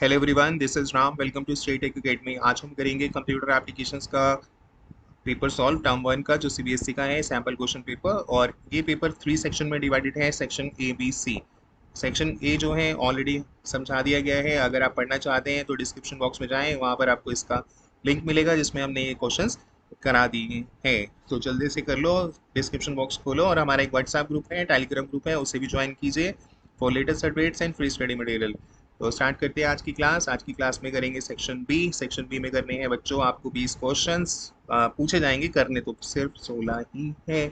Hello everyone, this is Ram. Welcome to state tech academy. आज हम करेंगे कंप्यूटर एप्लीकेशंस का पेपर सॉल्व टर्म वन का, जो सीबीएसई का है, सैम्पल क्वेश्चन पेपर। और ये पेपर 3 सेक्शन में डिवाइडेड है, section A B C. Section A जो है ऑलरेडी समझा दिया गया है। अगर आप पढ़ना चाहते हैं तो डिस्क्रिप्शन बॉक्स में जाएं, वहाँ पर आपको इसका लिंक मिलेगा जिसमें हमने ये क्वेश्चंस करा दिए हैं। तो जल्दी से कर लो, डिस्क्रिप्शन बॉक्स खोलो और हमारा एक व्हाट्सएप ग्रुप है, टेलीग्राम ग्रुप है, उसे भी ज्वाइन कीजिए for latest updates and free study material. तो स्टार्ट करते हैं आज की क्लास। आज की क्लास में करेंगे सेक्शन बी। सेक्शन बी में करने हैं बच्चों आपको 20 क्वेश्चंस पूछे जाएंगे। करने तो सिर्फ 16 ही है,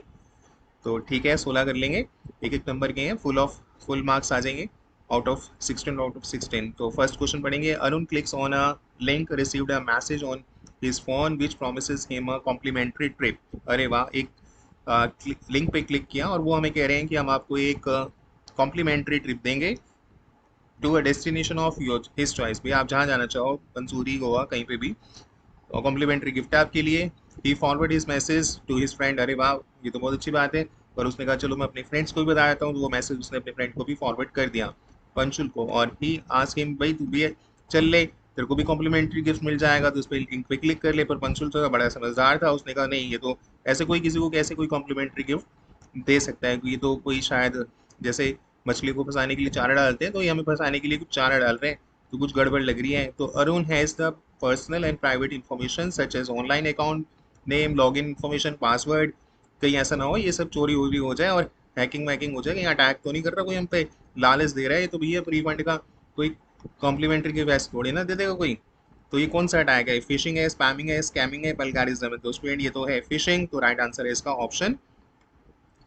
तो ठीक है 16 कर लेंगे। एक एक नंबर के हैं, फुल मार्क्स आ जाएंगे आउट ऑफ 16। तो फर्स्ट क्वेश्चन पढ़ेंगे। Arun clicks on a link, received a message on his phone which promises him a complimentary trip. अरे वाह, एक लिंक पे क्लिक किया और वो हमें कह रहे हैं कि हम आपको एक कॉम्प्लीमेंट्री ट्रिप देंगे to a destination of your his choice. भाई आप जहाँ जाना चाहो, मंसूरी, गोवा, कहीं पे भी, और कॉम्प्लीमेंट्री गिफ्ट है आपके लिए। He forward his message to his friend. अरे वाह, ये तो बहुत अच्छी बात है। पर उसने कहा चलो मैं अपने फ्रेंड्स को भी बता देता हूँ, तो वो मैसेज उसने अपने फ्रेंड को भी फॉरवर्ड कर दिया, पंशुल को। और ही आस्क हिम, भाई तू भी चल ले, तेरे को भी कॉम्प्लीमेंट्री गिफ्ट मिल जाएगा, तो उस पर लिंक पे क्लिक कर ले। पर पंशुल तो बड़ा समझदार था, उसने कहा नहीं, ये तो ऐसे कोई किसी को कैसे कोई कॉम्प्लीमेंट्री गिफ्ट दे सकता है, ये तो कोई शायद जैसे मछली को फंसाने के लिए चारा डालते हैं, तो ये हमें फंसाने के लिए कुछ चारा डाल रहे हैं, तो कुछ गड़बड़ लग रही है। तो Arun has the personal and private information such as online account name, login information, password. कहीं ऐसा ना हो ये सब चोरी वोरी हो जाए और हैकिंग वैकिंग हो जाए, कहीं अटैक तो नहीं कर रहा कोई हम पे, लालच दे रहा है। तो भैया रिफंड का कोई कॉम्प्लीमेंट्री के वैसे थोड़ी ना दे देगा कोई। तो ये कौन सा अटैक है? फिशिंग है, स्पैमिंग है, स्कैमिंग है, बल्गारिज्म है? तो स्टूडेंट ये तो है फिशिंग। तो राइट आंसर है इसका ऑप्शन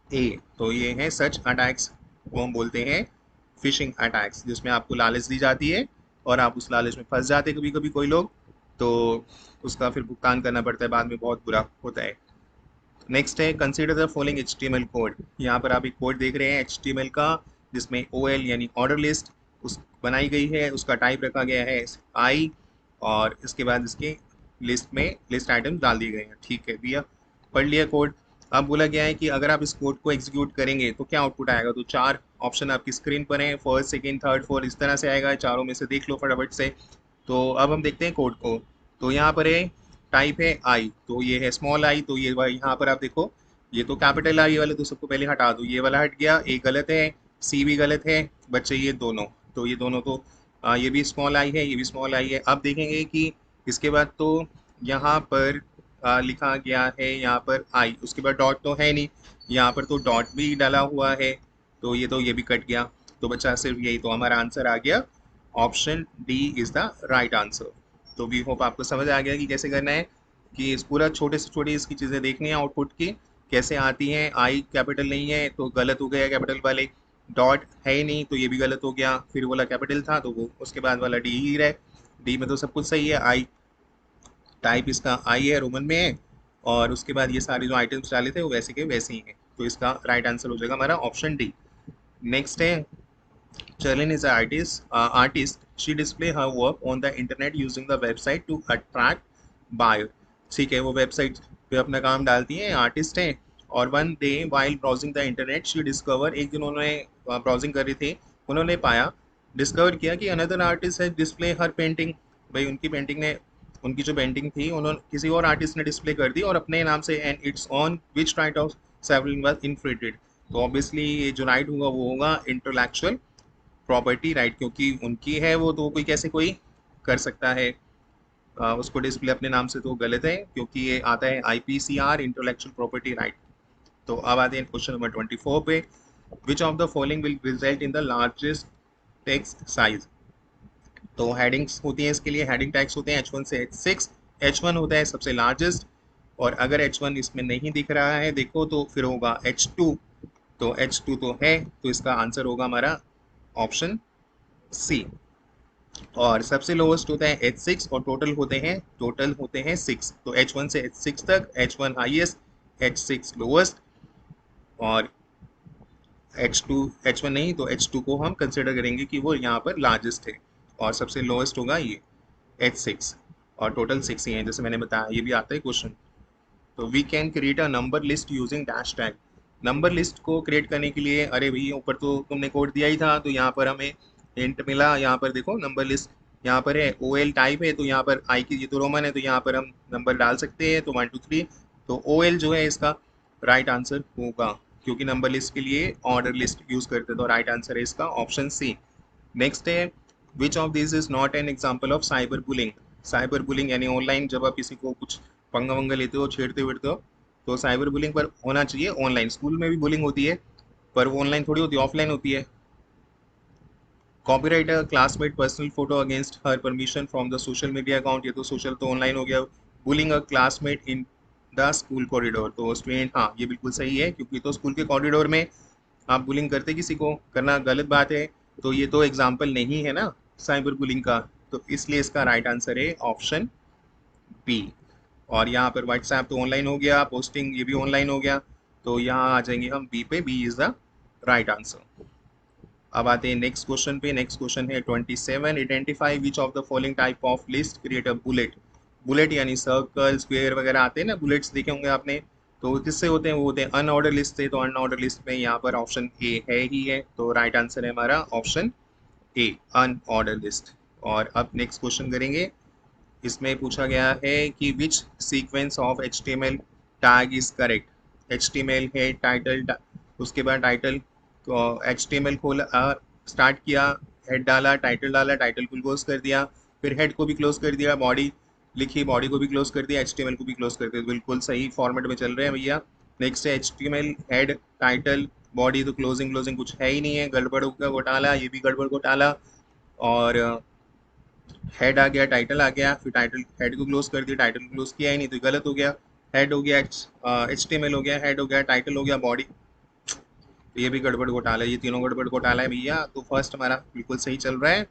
ए। तो ये है सच अटैक्स को हम बोलते हैं फिशिंग अटैक्स, जिसमें आपको लालच दी जाती है और आप उस लालच में फंस जाते हैं कभी कभी कोई लोग, तो उसका फिर भुगतान करना पड़ता है, बाद में बहुत बुरा होता है। नेक्स्ट है consider the following HTML code. यहाँ पर आप एक कोड देख रहे हैं HTML का, जिसमें OL यानी ऑर्डर लिस्ट उस बनाई गई है, उसका टाइप रखा गया है आई, और इसके बाद इसके लिस्ट में लिस्ट आइटम डाल दिए गए हैं। ठीक है भैया, पढ़ लिया कोड। अब बोला गया है कि अगर आप इस कोड को एग्जीक्यूट करेंगे तो क्या आउटपुट आएगा। तो 4 ऑप्शन आपकी स्क्रीन पर हैं, फर्स्ट, सेकेंड, थर्ड, फोर्थ, इस तरह से आएगा। चारों में से देख लो फटाफट से। तो अब हम देखते हैं कोड को। तो यहाँ पर है टाइप है आई, तो ये है स्मॉल आई। तो ये यहाँ पर आप देखो, ये तो कैपिटल आई वाले तो सबको पहले हटा दो, ये वाला हट गया, ए गलत है, सी भी गलत है बच्चे, ये दोनों। तो ये दोनों तो ये भी स्मॉल आई है, ये भी स्मॉल आई है। अब देखेंगे कि इसके बाद तो यहाँ पर लिखा गया है यहाँ पर आई, उसके बाद डॉट तो है नहीं, यहाँ पर तो डॉट भी डाला हुआ है, तो ये भी कट गया। तो बच्चा सिर्फ यही, तो हमारा आंसर आ गया option D is the right answer. तो वी होप आपको समझ आ गया कि कैसे करना है, कि इस पूरा छोटे से छोटी इसकी चीज़ें देखनी है आउटपुट की कैसे आती हैं। आई कैपिटल नहीं है तो गलत हो गया कैपिटल वाले, डॉट है ही नहीं तो ये भी गलत हो गया, फिर वाला कैपिटल था तो वो उसके बाद वाला डी ही रहे। डी में तो सब कुछ सही है, आई टाइप इसका आई है, रोमन में है, और उसके बाद ये सारे जो आइटम्स डाले थे वो वैसे के वैसे ही हैं। तो इसका राइट आंसर हो जाएगा हमारा ऑप्शन डी। नेक्स्ट है Cherlin is an artist. She display her work on the internet using the website to attract buyer. ठीक है, वो वेबसाइट पे अपना काम डालती हैं, आर्टिस्ट हैं। और one day while browsing the internet she discover, एक दिन उन्होंने ब्राउजिंग कर रही थी, उन्होंने पाया, डिस्कवर किया कि अनदर आर्टिस्ट है डिस्प्ले हर पेंटिंग। भाई उनकी पेंटिंग ने, उनकी जो पेंटिंग थी उन्होंने किसी और आर्टिस्ट ने डिस्प्ले कर दी और अपने नाम से, and it's on which right of severing was infringed. तो ऑब्वियसली ये जो राइट होगा वो होगा इंटेलेक्चुअल प्रॉपर्टी राइट, क्योंकि उनकी है वो, तो कोई कैसे कोई कर सकता है उसको डिस्प्ले अपने नाम से, तो गलत है क्योंकि ये आता है IPCR इंटेलेक्चुअल प्रॉपर्टी राइट। तो अब आते हैं क्वेश्चन नंबर 24 पे। Which of the following will result in the largest text size. तो हेडिंग्स होती हैं इसके लिए, हेडिंग टैग्स होते हैं H1 से H6। H1 होता है सबसे लार्जेस्ट, और अगर H1 इसमें नहीं दिख रहा है देखो तो फिर होगा H2। तो H2 तो है, तो इसका आंसर होगा हमारा ऑप्शन सी। और सबसे लोएस्ट होता है H6, और टोटल होते हैं 6। तो H1 से H6 तक, H1 हाईएस्ट, H6 लोएस्ट, और H1 नहीं तो H2 को हम कंसिडर करेंगे कि वो यहाँ पर लार्जेस्ट है, और सबसे लोएस्ट होगा ये H6, और टोटल 6 ही है जैसे मैंने बताया, ये भी आता है क्वेश्चन। तो we can create a number list using dash tag. Number list को क्रिएट करने के लिए, अरे भैया ऊपर तो तुमने कोड दिया ही था, तो यहाँ पर हमें हिंट मिला, यहाँ पर देखो नंबर लिस्ट यहाँ पर है ओ एल टाइप है, तो यहाँ पर आई की ये तो रोमन है, तो यहाँ पर हम नंबर डाल सकते हैं, तो 1 2 3। तो ओ एल जो है इसका राइट आंसर होगा, क्योंकि नंबर लिस्ट के लिए ऑर्डर लिस्ट यूज करते हैं, तो राइट आंसर है इसका ऑप्शन सी। नेक्स्ट है which of this is not an example of cyber bullying. Cyber bullying यानी ऑनलाइन जब आप किसी को कुछ पंगा वंगा लेते हो, छेड़ते वेड़ते हो, तो साइबर बुलिंग पर होना चाहिए ऑनलाइन। स्कूल में भी बुलिंग होती है, पर वो ऑनलाइन थोड़ी होती है, ऑफलाइन होती है। Copyright a classmate personal photo against her permission from the social media account, ये तो सोशल तो ऑनलाइन हो गया। Bullying a classmate in the school corridor, तो स्टूडेंट, हाँ ये बिल्कुल सही है, क्योंकि तो स्कूल के कॉरिडोर में आप बुलिंग करते किसी को, करना गलत बात है, तो ये तो एग्जाम्पल नहीं है ना साइबर बुलिंग का, तो इसलिए इसका राइट आंसर है ऑप्शन बी। और यहाँ पर व्हाट्सएप तो ऑनलाइन हो गया, पोस्टिंग ये भी ऑनलाइन हो गया, तो यहाँ आ जाएंगे हम बी पे, B is the right answer. अब आते हैं नेक्स्ट क्वेश्चन पे। नेक्स्ट क्वेश्चन है 27, identify which of the following type of list create a bullet. Bullet यानी सर्कल स्क्वायर वगैरह आते हैं ना, बुलेट्स देखे होंगे आपने, तो किससे होते हैं, वो होते हैं अनऑर्डर लिस्ट से। तो अनऑर्डर लिस्ट में यहाँ पर ऑप्शन ए है ही है, तो राइट आंसर है हमारा ऑप्शन ए, अनऑर्डर लिस्ट। और अब नेक्स्ट क्वेश्चन करेंगे। इसमें पूछा गया है कि विच sequence of HTML tag is correct. HTML है टाइटल, उसके बाद टाइटल, तो HTML खोला, स्टार्ट किया, हेड डाला, टाइटल को क्लोज कर दिया, फिर हेड को भी क्लोज कर दिया, बॉडी लिखी, बॉडी को भी क्लोज कर दिया, HTML को भी क्लोज कर दिया, तो बिल्कुल सही फॉर्मेट में चल रहे हैं भैया। नेक्स्ट है HTML हेड टाइटल बॉडी, तो क्लोजिंग क्लोजिंग कुछ है ही नहीं है, गड़बड़ का घोटाला, ये भी गड़बड़ घोटाला। और हेड आ गया, टाइटल आ गया, फिर टाइटल हेड को क्लोज कर दिया, टाइटल को क्लोज किया ही नहीं, तो गलत हो गया। हेड हो गया, HTML हो गया, हेड हो गया, टाइटल हो गया, बॉडी, तो ये भी गड़बड़ घोटाला है, ये तीनों गड़बड़ घोटाला है भैया। तो फर्स्ट हमारा बिल्कुल सही चल रहा है,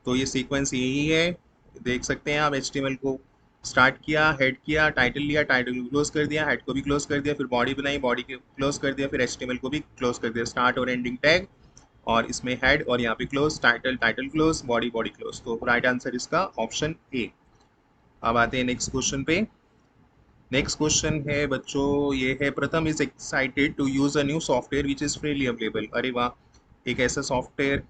तो ये सीक्वेंस यही है, देख सकते हैं आप। HTML को स्टार्ट किया, हेड किया, टाइटल लिया, टाइटल को क्लोज कर दिया, हेड को भी क्लोज कर दिया, फिर बॉडी बनाई, बॉडी को क्लोज कर दिया, फिर HTML को भी क्लोज कर दिया, स्टार्ट और एंडिंग टैग, और इसमें हेड और यहाँ पे close, title title close, body body close, तो राइट आंसर इसका ऑप्शन ए। अब आते हैं नेक्स्ट क्वेश्चन पे। नेक्स्ट क्वेश्चन है बच्चों, ये है Pratham is excited to use a new software which is freely available. अरे वाह, एक ऐसा सॉफ्टवेयर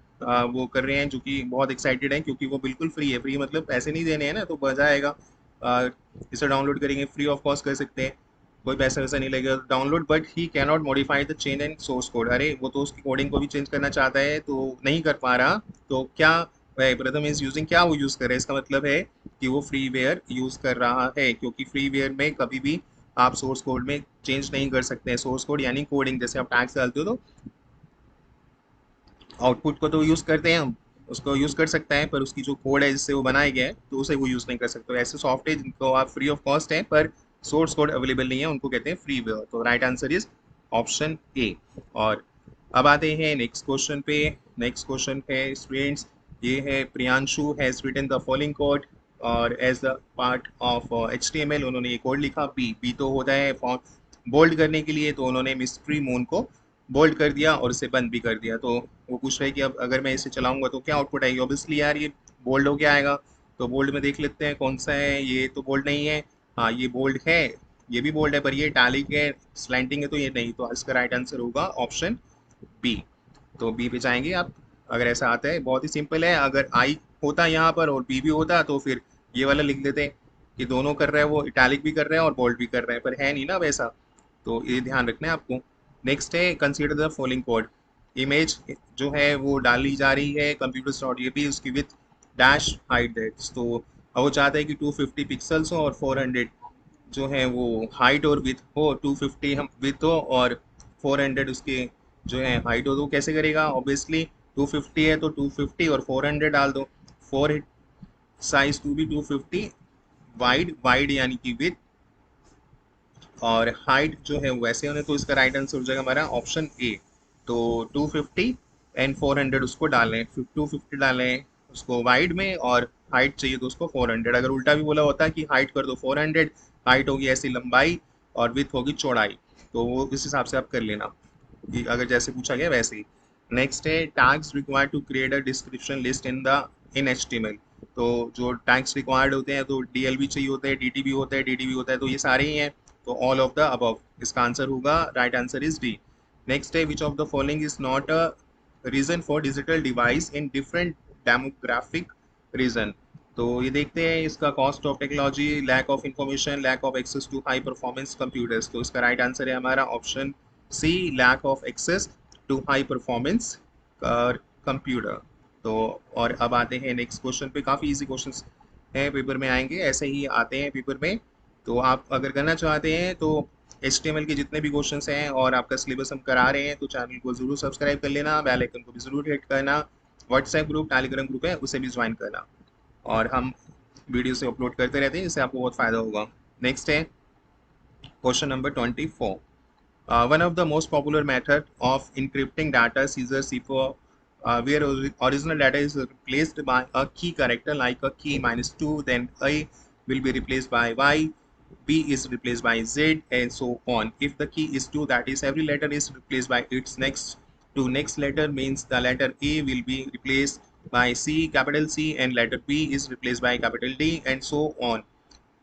वो कर रहे हैं जो कि बहुत एक्साइटेड है, क्योंकि वो बिल्कुल फ्री है। फ्री मतलब पैसे नहीं देने हैं ना, तो मजा आएगा। इसे डाउनलोड करेंगे, फ्री ऑफ कॉस्ट कर सकते हैं, कोई पैसा वैसा नहीं लगेगा download, but he can not modify the change and source code. अरे वो तो उसकी कोडिंग को भी चेंज करना चाहता है, तो नहीं कर पा रहा, तो क्या वह प्रथम इज यूजिंग, क्या वो यूज कर रहा है, इसका मतलब है कि वो फ्रीवेयर यूज कर रहा है, क्योंकि फ्रीवेयर में कभी भी आप सोर्स कोड में चेंज नहीं कर सकते हैं। सोर्स कोड यानी कोडिंग, जैसे आप टैग्स डालते हो तो आउटपुट को तो यूज करते हैं हम, उसको यूज कर सकते हैं, पर उसकी जो कोड है जिससे वो बनाया गया है, तो उसे वो यूज नहीं कर सकते। ऐसे सॉफ्टवेयर जिनको आप फ्री ऑफ कॉस्ट है पर सोर्स कोड अवेलेबल नहीं है, उनको कहते हैं फ्रीवेयर, तो right answer is option A. और अब आते हैं नेक्स्ट क्वेश्चन पे। नेक्स्ट क्वेश्चन है स्टूडेंट्स, ये है Priyanshu has written the following code और as the part of HTML, उन्होंने ये कोड लिखा। बी, बी तो होता है बोल्ड करने के लिए, तो उन्होंने मिस्ट्री मून को बोल्ड कर दिया और इसे बंद भी कर दिया। तो वो पूछ रहे हैं कि अब अगर मैं इसे चलाऊंगा तो क्या आउटपुट आएगी। ऑब्वियसली यार ये बोल्ड हो क्या आएगा, तो बोल्ड में देख लेते हैं कौन सा है। ये तो बोल्ड नहीं है, हाँ ये बोल्ड है, ये भी बोल्ड है, पर ये टैलिक है, स्लैंटिंग है, तो ये नहीं, तो इसका राइट आंसर होगा ऑप्शन बी। तो बी पे जाएंगे आप, अगर ऐसा आता है। बहुत ही सिंपल है, अगर आई होता यहाँ पर और बी भी होता तो फिर ये वाला लिख देते कि दोनों कर रहे हैं, वो इटैलिक भी कर रहे हैं और बोल्ड भी कर रहे हैं, पर है नहीं ना वैसा, तो ये ध्यान रखना है आपको। नेक्स्ट है consider the following code. Image जो है वो डाली जा रही है कंप्यूटर्स डॉट जेपी, उसकी विथ डैश हाइट दैट्स, तो वो चाहता है कि 250 पिक्सल्स हो और 400 जो है वो हाइट और विथ हो, 250 हम विथ हो और 400 उसके जो है हाइट हो, तो कैसे करेगा। ऑब्वियसली 250 है तो 250 और 400 डाल दो। फोर साइज टू भी 250, वाइड वाइड यानी कि विथ, और हाइट जो है वैसे होने, तो इसका राइट आंसर हो जाएगा हमारा ऑप्शन ए। तो 250 एंड 400 उसको डालें, 250 डालें उसको वाइड में, और हाइट चाहिए तो उसको 400। अगर उल्टा भी बोला होता कि हाइट कर दो 400, हाइट होगी ऐसी लंबाई और विथ होगी चौड़ाई, तो वो इस हिसाब से आप कर लेना कि अगर जैसे पूछा गया वैसे ही। नेक्स्ट है tags required to create a description list in HTML। तो जो टैग्स रिक्वायर्ड होते हैं, तो DLB चाहिए होता है, DTB होता है, DDB होता है, तो ये सारे ही हैं, तो ऑल ऑफ द अबव इसका आंसर होगा, right answer is D. Next है which of the following is not a reason for digital device in different demographic region. तो ये देखते हैं इसका cost of technology, lack of information, lack of access to high performance computers. तो इसका right answer है हमारा option C, lack of access to high performance computer. तो और अब आते हैं नेक्स्ट क्वेश्चन पे। काफ़ी इजी क्वेश्चंस हैं, पेपर में आएंगे, ऐसे ही आते हैं पेपर में। तो आप अगर करना चाहते हैं तो HTML के जितने भी क्वेश्चंस हैं और आपका सिलेबस हम करा रहे हैं, तो चैनल को ज़रूर सब्सक्राइब कर लेना, बेल आइकन को भी ज़रूर हिट करना, व्हाट्सएप ग्रुप, टेलीग्राम ग्रुप है उसे भी ज्वाइन करना, और हम वीडियो से अपलोड करते रहते हैं, इससे आपको बहुत फ़ायदा होगा। नेक्स्ट है question number 24। One of the most popular method of encrypting data is a cipher, where original data is replaced by a key character like a key -2, then A will be replaced by Y, B is replaced by Z, and so on. If the key is 2, that is every letter is replaced by its next letter, means the letter A will be replaced by C, capital C, and letter B is replaced by capital D, and so on.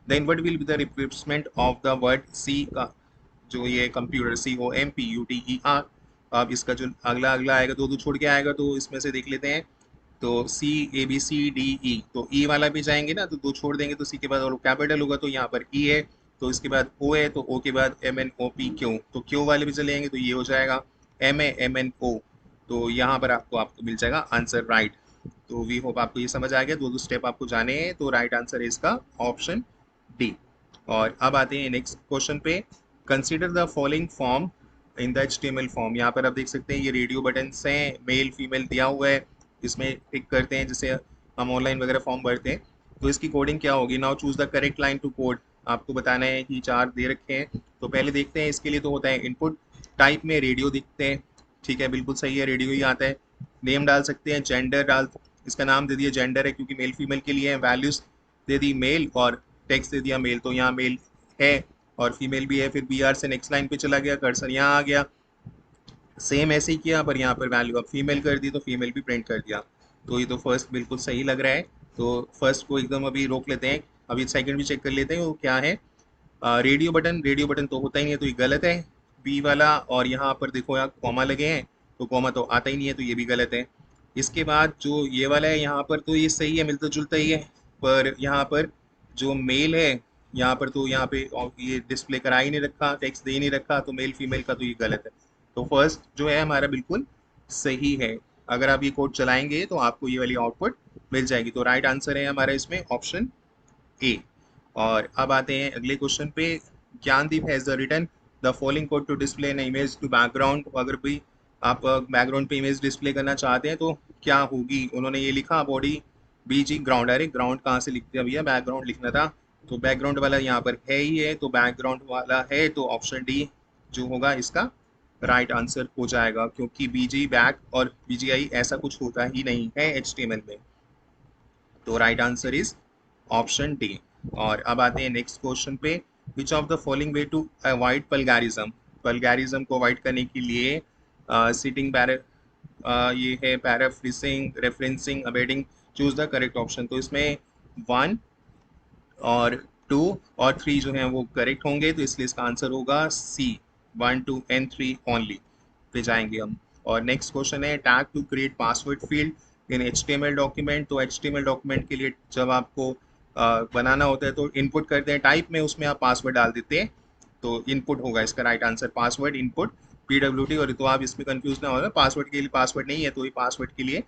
Then what will be the replacement of the word C का जो ये computer, COMPUTER। अब इसका जो अगला अगला आएगा, दो दो छोड़ के आएगा, तो इसमें से देख लेते हैं। तो CABCDE, तो E वाला भी जाएंगे ना, तो दो छोड़ देंगे, तो C के बाद और कैपिटल होगा, तो यहाँ पर E है, तो इसके बाद O है, तो O के बाद MNOPQ, तो Q वाले भी चले जाएंगे, तो ये हो जाएगा MAMNO। तो यहाँ पर आपको मिल जाएगा आंसर राइट। तो वी होप आपको ये समझ आ गया, दो दो स्टेप आपको जाने हैं, तो राइट आंसर है इसका ऑप्शन डी। और अब आते हैं नेक्स्ट क्वेश्चन पे। Consider the following form in the HTML form. यहाँ पर आप देख सकते हैं ये रेडियो बटन्स हैं, मेल फीमेल दिया हुआ है, इसमें टिक करते हैं जैसे हम ऑनलाइन वगैरह फॉर्म भरते हैं। तो इसकी कोडिंग क्या होगी? Now choose the correct line to code. आपको बताना है कि चार दे रखे हैं, तो पहले देखते हैं। इसके लिए तो होता है इनपुट, टाइप में रेडियो दिखते हैं, ठीक है, बिल्कुल सही है, रेडियो ही आता है। नेम डाल सकते हैं, जेंडर इसका नाम दे दिया जेंडर है क्योंकि मेल फीमेल के लिए है। वैल्यूज दे दी मेल और टेक्स्ट दे दिया मेल, तो यहाँ मेल है और फीमेल भी है। फिर BR से नेक्स्ट लाइन पे चला गया, कर्सर यहाँ आ गया, सेम ऐसे ही किया, पर यहाँ पर वैल्यू अब फीमेल कर दी तो फीमेल भी प्रिंट कर दिया। तो ये तो फर्स्ट बिल्कुल सही लग रहा है, तो फर्स्ट को एकदम अभी रोक लेते हैं। अभी सेकंड भी चेक कर लेते हैं वो क्या है। रेडियो बटन तो होता ही नहीं है, तो ये गलत है बी वाला। और यहाँ पर देखो यहाँ कॉमा लगे हैं, तो कॉमा तो आता ही नहीं है, तो ये भी गलत है। इसके बाद जो ये वाला है यहाँ पर, तो ये सही है, मिलता जुलता ही है, पर यहाँ पर जो मेल है यहाँ पर, तो यहाँ पे ये डिस्प्ले करा ही नहीं रखा, टेक्स्ट दे ही नहीं रखा, तो मेल फीमेल का तो ये गलत है। तो फर्स्ट जो है हमारा बिल्कुल सही है। अगर आप ये कोड चलाएंगे तो आपको ये वाली आउटपुट मिल जाएगी। तो राइट आंसर है हमारा इसमें ऑप्शन ए। और अब आते हैं अगले क्वेश्चन पे। Gyandeep has written the following code to display an image to background. अगर भी आप बैकग्राउंड पे इमेज डिस्प्ले करना चाहते हैं तो क्या होगी? उन्होंने ये लिखा बॉडी BG ग्राउंड। अरे ग्राउंड कहाँ से लिखते हैं भैया, बैकग्राउंड लिखना था। तो बैकग्राउंड वाला यहाँ पर है ही है, तो बैकग्राउंड वाला है, तो ऑप्शन डी जो होगा इसका राइट आंसर हो जाएगा, क्योंकि BG बैक और BGI ऐसा कुछ होता ही नहीं है HTML में। तो right answer is option D. और अब आते हैं नेक्स्ट क्वेश्चन पे। Which of the following way to avoid plagiarism. Plagiarism को अवॉइड करने के लिए सिटिंग ये है paraphrasing, referencing, embedding, choose the correct option. तो इसमें 1 और 2 और 3 जो हैं वो करेक्ट होंगे, तो इसलिए इसका आंसर होगा C, 1 2 and 3 ओनली पे जाएंगे हम। और नेक्स्ट क्वेश्चन है tag to create password field in HTML document. तो HTML डॉक्यूमेंट के लिए जब आपको बनाना होता है तो इनपुट करते हैं टाइप में, उसमें आप पासवर्ड डाल देते हैं, तो इनपुट होगा इसका right answer, password input PWT। और तो आप इसमें कंफ्यूज ना हो, पासवर्ड के लिए पासवर्ड नहीं है, तो ये पासवर्ड के लिए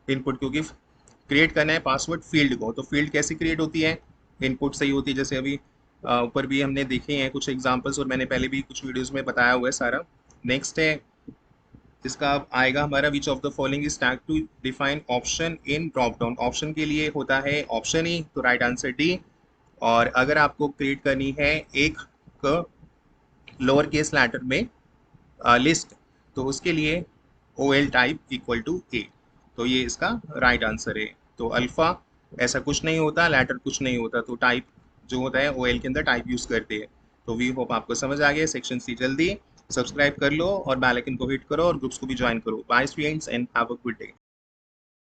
इनपुट, क्योंकि क्रिएट करना है पासवर्ड फील्ड को। तो फील्ड कैसे क्रिएट होती है? इनपुट सही होती है, जैसे अभी ऊपर भी हमने देखे हैं कुछ एग्जांपल्स, और मैंने पहले भी कुछ वीडियोस में बताया हुआ है सारा। नेक्स्ट है इसका आएगा हमारा which of the following is tag to define option in drop down. Option के लिए होता है ऑप्शन ई, तो राइट आंसर डी। और अगर आपको क्रिएट करनी है एक लोअर केस लेटर में लिस्ट, तो उसके लिए OL टाइप इक्वल टू ए, तो ये इसका राइट आंसर है। तो अल्फा ऐसा कुछ नहीं होता, लेटर कुछ नहीं होता, तो टाइप जो होता है OL के अंदर टाइप यूज करते हैं। तो वी होप आपको समझ आ गया। सेक्शन सी जल्दी सब्सक्राइब कर लो और बेल आइकन को हिट करो और ग्रुप्स को भी ज्वाइन करो। Bye students and have a good day.